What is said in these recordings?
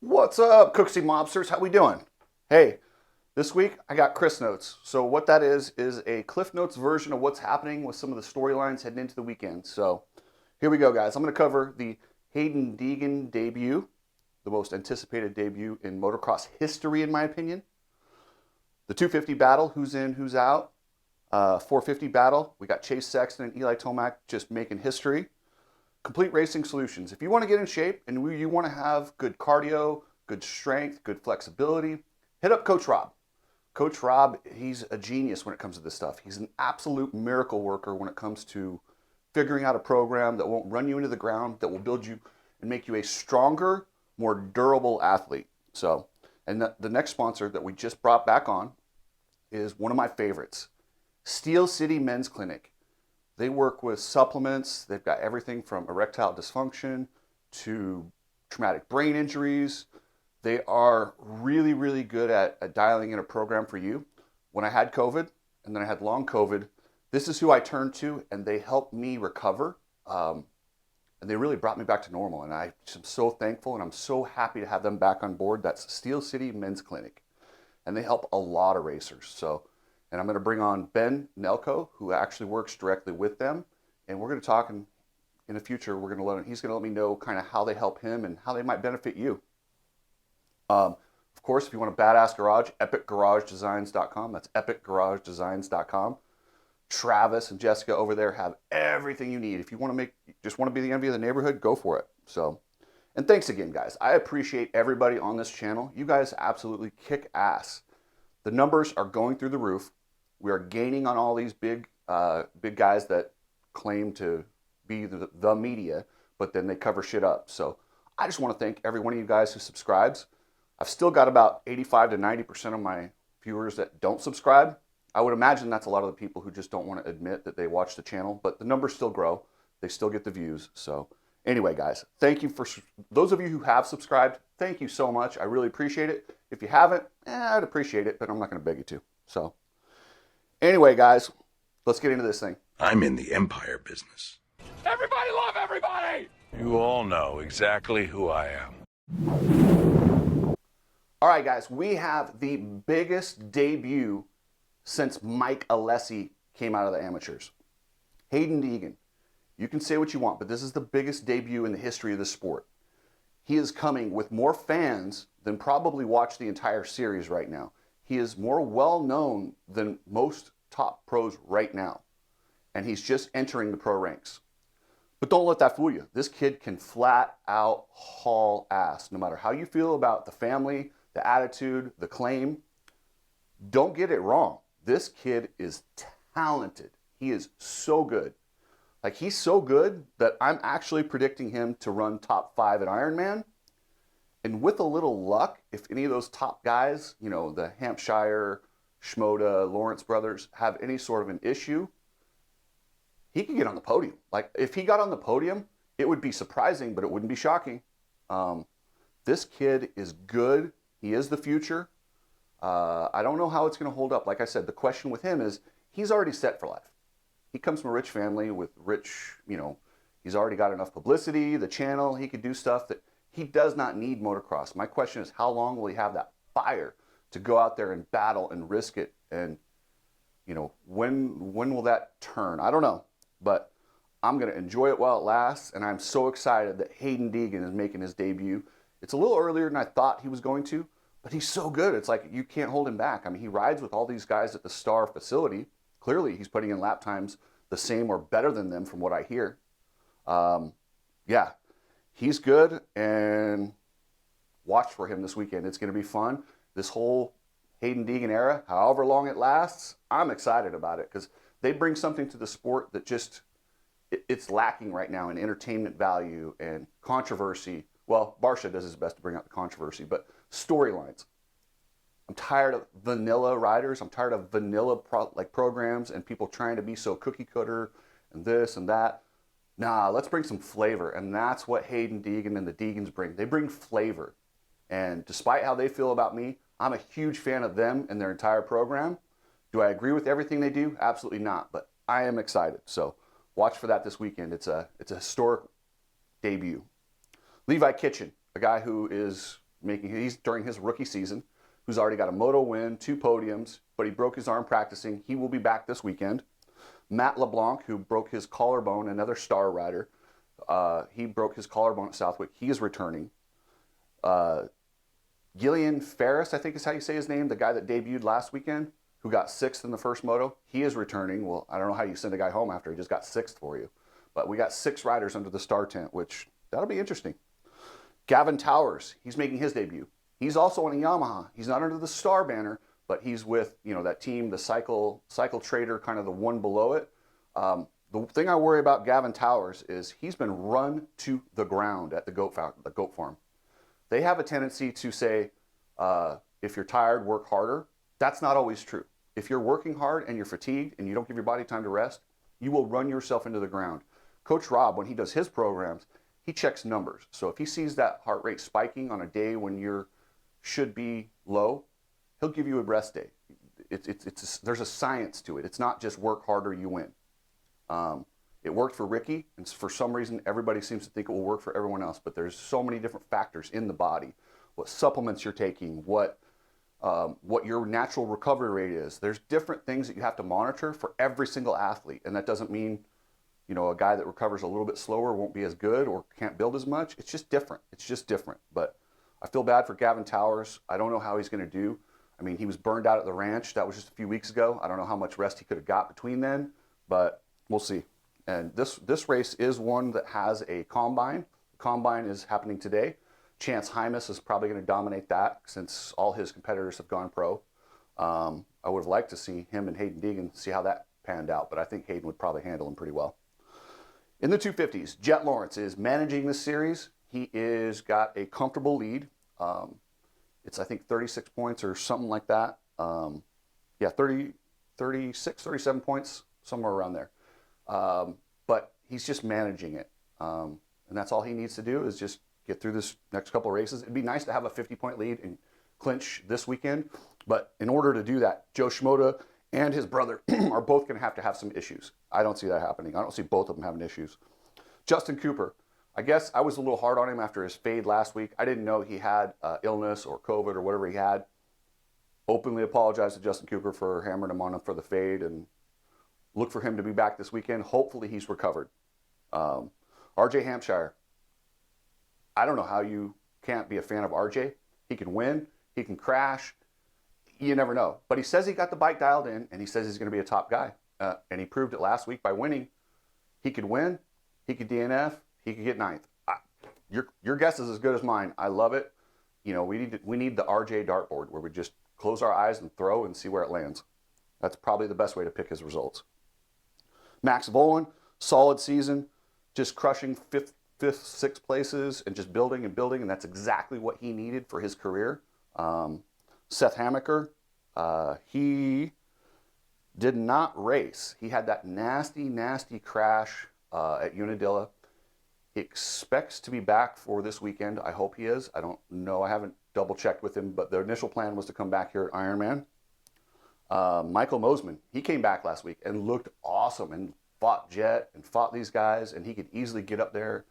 What's up, Cooksy Mobsters? How we doing? Hey, this week I got Chris Notes. So what that is a Cliff Notes version of what's happening with some of the storylines heading into the weekend. So here we go, guys. I'm going to cover the Hayden Deegan debut, the most anticipated debut in motocross history, in my opinion. The 250 battle, who's in, who's out. 450 battle, we got Chase Sexton and Eli Tomac just making history. Complete Racing Solutions. If you want to get in shape and you want to have good cardio, good strength, good flexibility, hit up Coach Rob. Coach Rob, he's a genius when it comes to this stuff. He's an absolute miracle worker when it comes to figuring out a program that won't run you into the ground, that will build you and make you a stronger, more durable athlete. So, and the next sponsor that we just brought back on is one of my favorites, Steel City Men's Clinic. They work with supplements. They've got everything from erectile dysfunction to traumatic brain injuries. They are really, really good at dialing in a program for you. When I had COVID and then I had long COVID, this is who I turned to, and they helped me recover. And they really brought me back to normal. And I'm so thankful, and I'm so happy to have them back on board. That's Steel City Men's Clinic. And they help a lot of racers. So, and I'm going to bring on Ben Nelko, who actually works directly with them. And we're going to talk in the future. He's going to let me know kind of how they help him and how they might benefit you. Of course, if you want a badass garage, epicgaragedesigns.com. That's epicgaragedesigns.com. Travis and Jessica over there have everything you need. If you want to just want to be the envy of the neighborhood, go for it. So, and thanks again, guys. I appreciate everybody on this channel. You guys absolutely kick ass. The numbers are going through the roof. We are gaining on all these big guys that claim to be the media, but then they cover shit up. So I just want to thank every one of you guys who subscribes. I've still got about 85 to 90% of my viewers that don't subscribe. I would imagine that's a lot of the people who just don't want to admit that they watch the channel, but the numbers still grow. They still get the views. So anyway, guys, thank you for those of you who have subscribed. Thank you so much. I really appreciate it. If you haven't, I'd appreciate it, but I'm not going to beg you to. So anyway, guys, let's get into this thing. I'm in the empire business. Everybody love everybody! You all know exactly who I am. All right, guys, we have the biggest debut since Mike Alessi came out of the amateurs. Hayden Deegan. You can say what you want, but this is the biggest debut in the history of the sport. He is coming with more fans than probably watch the entire series right now. He is more well-known than most top pros right now. And he's just entering the pro ranks. But don't let that fool you. This kid can flat out haul ass. No matter how you feel about the family, the attitude, the claim, don't get it wrong. This kid is talented. He is so good. Like, he's so good that I'm actually predicting him to run top 5 at Ironman. And with a little luck, if any of those top guys, you know, the Hampshire, Schmoda, Lawrence brothers, have any sort of an issue, he could get on the podium. Like, if he got on the podium, it would be surprising, but it wouldn't be shocking. This kid is good. He is the future. I don't know how it's going to hold up. Like I said, the question with him is he's already set for life. He comes from a rich family with rich, you know, he's already got enough publicity, the channel, he could do stuff that he does not need motocross. My question is, how long will he have that fire to go out there and battle and risk it? And, you know, when will that turn? I don't know, but I'm going to enjoy it while it lasts. And I'm so excited that Hayden Deegan is making his debut. It's a little earlier than I thought he was going to, but he's so good. It's like you can't hold him back. I mean, he rides with all these guys at the Star facility. Clearly, he's putting in lap times the same or better than them from what I hear. Yeah, he's good, and watch for him this weekend. It's going to be fun. This whole Hayden Deegan era, however long it lasts, I'm excited about it because they bring something to the sport that just, it's lacking right now in entertainment value and controversy. Well, Barsha does his best to bring out the controversy, but storylines. I'm tired of vanilla riders. I'm tired of vanilla programs and people trying to be so cookie cutter and this and that. Nah, let's bring some flavor. And that's what Hayden Deegan and the Deegans bring. They bring flavor. And despite how they feel about me, I'm a huge fan of them and their entire program. Do I agree with everything they do? Absolutely not. But I am excited. So watch for that this weekend. It's a historic debut. Levi Kitchen, a guy who is he's during his rookie season, who's already got a moto win, 2 podiums, but he broke his arm practicing. He will be back this weekend. Matt LeBlanc, who broke his collarbone, another star rider, he broke his collarbone at Southwick. He is returning. Gillian Ferris, I think is how you say his name, the guy that debuted last weekend, who got 6th in the first moto, he is returning. Well, I don't know how you send a guy home after he just got 6th for you. But we got 6 riders under the star tent, which that'll be interesting. Gavin Towers, he's making his debut. He's also on a Yamaha. He's not under the star banner, but he's with, that team, the Cycle Trader, kind of the one below it. The thing I worry about Gavin Towers is he's been run to the ground at the goat farm. They have a tendency to say, if you're tired, work harder. That's not always true. If you're working hard and you're fatigued and you don't give your body time to rest, you will run yourself into the ground. Coach Rob, when he does his programs, he checks numbers. So if he sees that heart rate spiking on a day when you should be low, he'll give you a rest day. There's a science to it. It's not just work harder, you win. It worked for Ricky, and for some reason everybody seems to think it will work for everyone else, but there's so many different factors in the body. What supplements you're taking, what your natural recovery rate is. There's different things that you have to monitor for every single athlete, and that doesn't mean a guy that recovers a little bit slower won't be as good or can't build as much. It's just different. But I feel bad for Gavin Towers. I don't know how he's going to do. I mean, he was burned out at the ranch. That was just a few weeks ago. I don't know how much rest he could have got between then, but we'll see. And this race is one that has a combine. The combine is happening today. Chance Hymas is probably going to dominate that since all his competitors have gone pro. I would have liked to see him and Hayden Deegan, see how that panned out, but I think Hayden would probably handle him pretty well. In the 250s, Jett Lawrence is managing this series. He is got a comfortable lead. It's, I think, 36 points or something like that. 36, 37 points, somewhere around there. But he's just managing it. And that's all he needs to do is just get through this next couple of races. It'd be nice to have a 50-point lead and clinch this weekend. But in order to do that, Joe Shimoda and his brother are both going to have some issues. I don't see that happening. I don't see both of them having issues. Justin Cooper, I guess I was a little hard on him after his fade last week. I didn't know he had illness or COVID or whatever he had. Openly apologize to Justin Cooper for hammering him on him for the fade, and look for him to be back this weekend. Hopefully he's recovered. RJ Hampshire, I don't know how you can't be a fan of RJ. He can win. He can crash. You never know. But he says he got the bike dialed in, and he says he's going to be a top guy. And he proved it last week by winning. He could win. He could DNF. He could get 9th. Your guess is as good as mine. I love it. We need the RJ dartboard where we just close our eyes and throw and see where it lands. That's probably the best way to pick his results. Max Volan, solid season, just crushing 5th, 6th places and just building, and that's exactly what he needed for his career. Seth Hammaker, he did not race. He had that nasty crash at Unadilla. He expects to be back for this weekend. I hope he is. I don't know. I haven't double-checked with him, but the initial plan was to come back here at Ironman. Michael Mosman, he came back last week and looked awesome and fought Jett and fought these guys, and he could easily get up there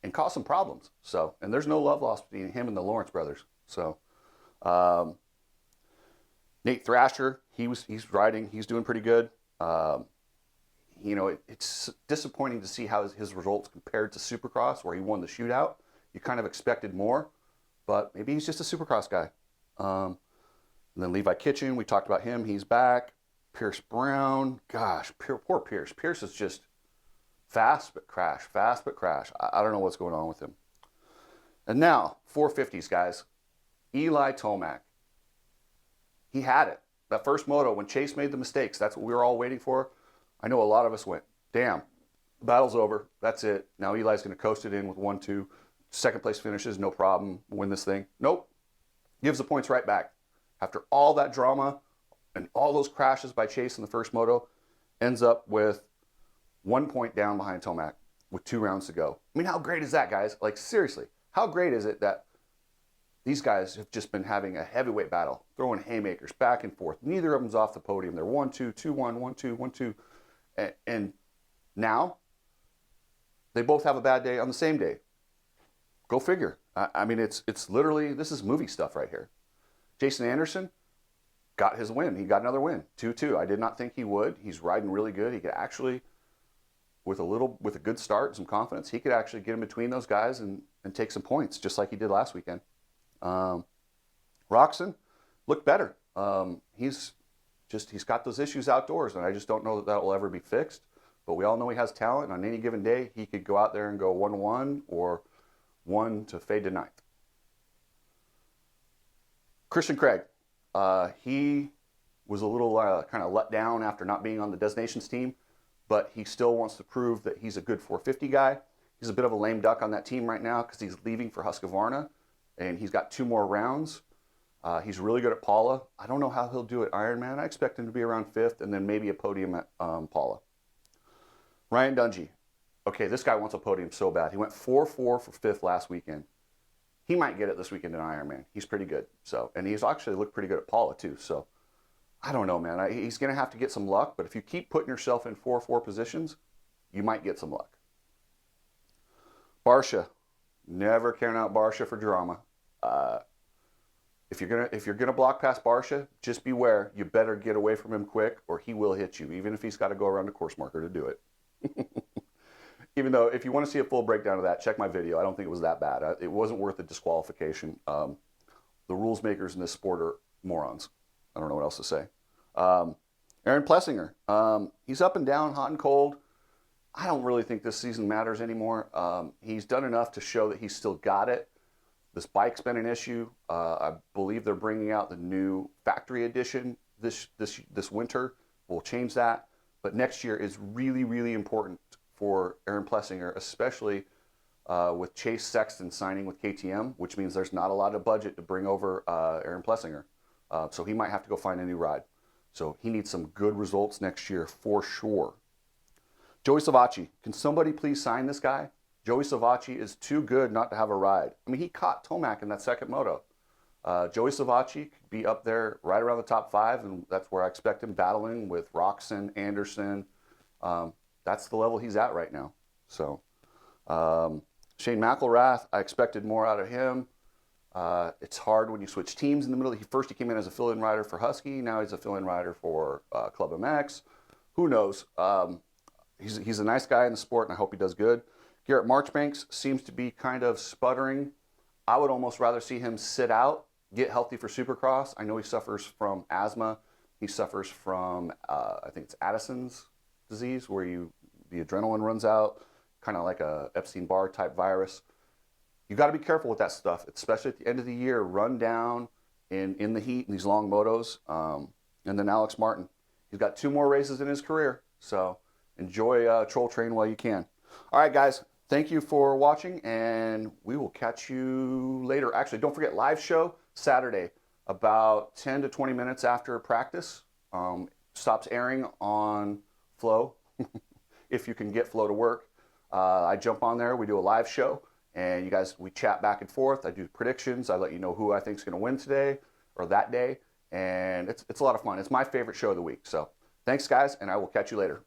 and cause some problems. So, and there's no love lost between him and the Lawrence brothers. So, Nate Thrasher, he's riding. He's doing pretty good. It's disappointing to see how his results compared to Supercross, where he won the shootout. You kind of expected more, but maybe he's just a Supercross guy. And then Levi Kitchen, we talked about him. He's back. Pierce Brown, gosh, poor Pierce. Pierce is just fast but crash. I don't know what's going on with him. And now, 450s, guys. Eli Tomac. He had it. That first moto, when Chase made the mistakes, that's what we were all waiting for. I know a lot of us went, damn, the battle's over. That's it. Now Eli's going to coast it in with 1-2. Second place finishes, no problem. Win this thing. Nope. Gives the points right back. After all that drama and all those crashes by Chase in the first moto, ends up with 1 point down behind Tomac with 2 rounds to go. I mean, how great is that, guys? Like, seriously, how great is it that these guys have just been having a heavyweight battle, throwing haymakers back and forth. Neither of them's off the podium. They're 1-2, 2-1, 1-2, 1-2. And now they both have a bad day on the same day. Go figure. I mean, it's literally, this is movie stuff right here. Jason Anderson got his win. He got another win, 2-2. I did not think he would. He's riding really good. He could actually, with a good start and some confidence, he could actually get in between those guys and take some points, just like he did last weekend. Roxon looked better. He's got those issues outdoors, and I just don't know that will ever be fixed. But we all know he has talent. On any given day, he could go out there and go 1-1 or 1 to fade to 9th. Christian Craig, he was a little kind of let down after not being on the Designations team, but he still wants to prove that he's a good 450 guy. He's a bit of a lame duck on that team right now because he's leaving for Husqvarna, and he's got 2 more rounds. He's really good at Paula. I don't know how he'll do at Ironman. I expect him to be around 5th and then maybe a podium at Paula. Ryan Dungey. Okay, this guy wants a podium so bad. He went 4-4 for 5th last weekend. He might get it this weekend in Ironman. He's pretty good. So, and he's actually looked pretty good at Paula too. So, I don't know, man. He's going to have to get some luck. But if you keep putting yourself in 4-4 positions, you might get some luck. Barsha. Never count out Barsha for drama. If you're gonna block past Barsha, just beware. You better get away from him quick, or he will hit you, even if he's got to go around the course marker to do it. Even though, if you want to see a full breakdown of that, check my video. I don't think it was that bad. It wasn't worth the disqualification. The rules makers in this sport are morons. I don't know what else to say. Aaron Plessinger. He's up and down, hot and cold. I don't really think this season matters anymore. He's done enough to show that he's still got it. This bike's been an issue. I believe they're bringing out the new factory edition this winter. We'll change that. But next year is really, really important for Aaron Plessinger, especially with Chase Sexton signing with KTM, which means there's not a lot of budget to bring over Aaron Plessinger. So he might have to go find a new ride. So he needs some good results next year for sure. Joey Savacci. Can somebody please sign this guy? Joey Savacci is too good not to have a ride. I mean, he caught Tomac in that second moto. Joey Savacci could be up there right around the top 5, and that's where I expect him battling with Roxon, Anderson. That's the level he's at right now. So Shane McElrath, I expected more out of him. It's hard when you switch teams in the middle. First he came in as a fill-in rider for Husky. Now he's a fill-in rider for Club MX. Who knows? He's a nice guy in the sport, and I hope he does good. Garrett Marchbanks seems to be kind of sputtering. I would almost rather see him sit out, get healthy for Supercross. I know he suffers from asthma. He suffers from, I think it's Addison's disease, where the adrenaline runs out, kind of like a Epstein-Barr type virus. You got to be careful with that stuff, especially at the end of the year. Run down in the heat in these long motos. And then Alex Martin. He's got 2 more races in his career, so enjoy Troll Train while you can. All right, guys. Thank you for watching, and we will catch you later. Actually, don't forget, live show Saturday, about 10 to 20 minutes after practice. Stops airing on Flow, if you can get Flow to work. I jump on there, we do a live show, and you guys, we chat back and forth. I do predictions. I let you know who I think is going to win today or that day, and it's a lot of fun. It's my favorite show of the week. So thanks, guys, and I will catch you later.